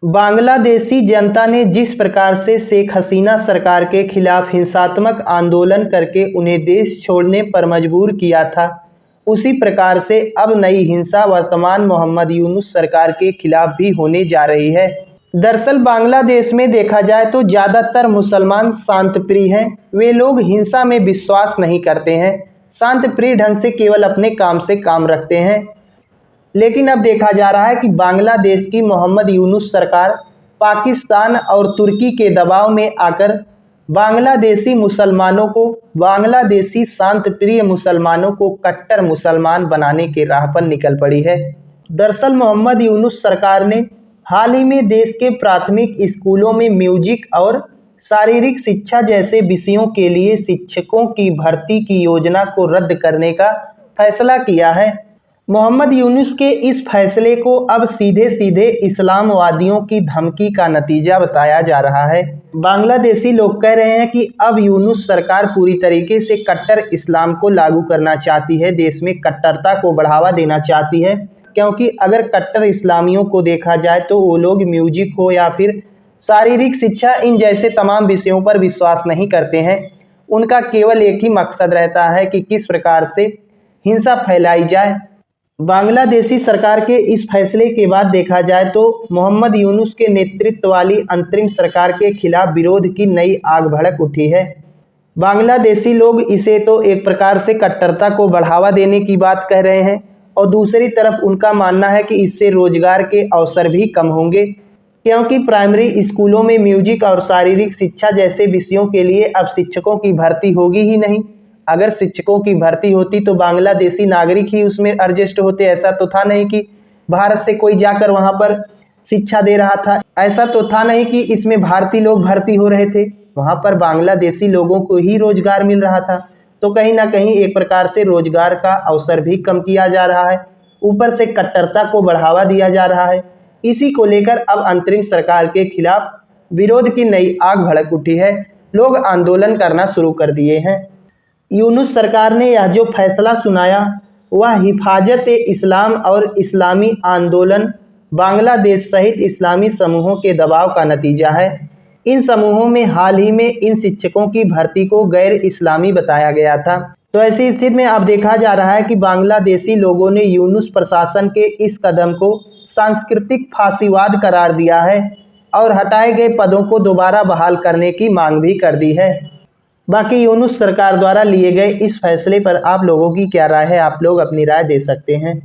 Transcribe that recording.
बांग्लादेशी जनता ने जिस प्रकार से शेख हसीना सरकार के खिलाफ हिंसात्मक आंदोलन करके उन्हें देश छोड़ने पर मजबूर किया था, उसी प्रकार से अब नई हिंसा वर्तमान मोहम्मद यूनुस सरकार के खिलाफ भी होने जा रही है। दरअसल बांग्लादेश में देखा जाए तो ज़्यादातर मुसलमान शांतप्रिय हैं। वे लोग हिंसा में विश्वास नहीं करते हैं, शांतप्रिय ढंग से केवल अपने काम से काम रखते हैं। लेकिन अब देखा जा रहा है कि बांग्लादेश की मोहम्मद यूनुस सरकार पाकिस्तान और तुर्की के दबाव में आकर बांग्लादेशी मुसलमानों को, बांग्लादेशी शांतप्रिय मुसलमानों को कट्टर मुसलमान बनाने के राह पर निकल पड़ी है। दरअसल मोहम्मद यूनुस सरकार ने हाल ही में देश के प्राथमिक स्कूलों में म्यूजिक और शारीरिक शिक्षा जैसे विषयों के लिए शिक्षकों की भर्ती की योजना को रद्द करने का फैसला किया है। मोहम्मद यूनुस के इस फैसले को अब सीधे सीधे इस्लामवादियों की धमकी का नतीजा बताया जा रहा है। बांग्लादेशी लोग कह रहे हैं कि अब यूनुस सरकार पूरी तरीके से कट्टर इस्लाम को लागू करना चाहती है, देश में कट्टरता को बढ़ावा देना चाहती है। क्योंकि अगर कट्टर इस्लामियों को देखा जाए तो वो लोग म्यूजिक हो या फिर शारीरिक शिक्षा, इन जैसे तमाम विषयों पर विश्वास नहीं करते हैं। उनका केवल एक ही मकसद रहता है कि किस प्रकार से हिंसा फैलाई जाए। बांग्लादेशी सरकार के इस फैसले के बाद देखा जाए तो मोहम्मद यूनुस के नेतृत्व वाली अंतरिम सरकार के खिलाफ विरोध की नई आग भड़क उठी है। बांग्लादेशी लोग इसे तो एक प्रकार से कट्टरता को बढ़ावा देने की बात कह रहे हैं और दूसरी तरफ उनका मानना है कि इससे रोजगार के अवसर भी कम होंगे, क्योंकि प्राइमरी स्कूलों में म्यूजिक और शारीरिक शिक्षा जैसे विषयों के लिए अब शिक्षकों की भर्ती होगी ही नहीं। अगर शिक्षकों की भर्ती होती तो बांग्लादेशी नागरिक ही उसमें एडजस्ट होते। ऐसा तो था नहीं कि भारत से कोई जाकर वहां पर शिक्षा दे रहा था, ऐसा तो था नहीं कि इसमें भारतीय लोग भर्ती हो रहे थे। वहां पर बांग्लादेशी लोगों को ही रोजगार मिल रहा था। तो कहीं ना कहीं एक प्रकार से रोजगार का अवसर भी कम किया जा रहा है, ऊपर से कट्टरता को बढ़ावा दिया जा रहा है। इसी को लेकर अब अंतरिम सरकार के खिलाफ विरोध की नई आग भड़क उठी है। लोग आंदोलन करना शुरू कर दिए हैं। यूनुस सरकार ने यह जो फैसला सुनाया वह हिफाजत इस्लाम और इस्लामी आंदोलन बांग्लादेश सहित इस्लामी समूहों के दबाव का नतीजा है। इन समूहों में हाल ही में इन शिक्षकों की भर्ती को गैर इस्लामी बताया गया था। तो ऐसी स्थिति में अब देखा जा रहा है कि बांग्लादेशी लोगों ने यूनुस प्रशासन के इस कदम को सांस्कृतिक फासीवाद करार दिया है और हटाए गए पदों को दोबारा बहाल करने की मांग भी कर दी है। बाकी यूनुस सरकार द्वारा लिए गए इस फैसले पर आप लोगों की क्या राय है, आप लोग अपनी राय दे सकते हैं।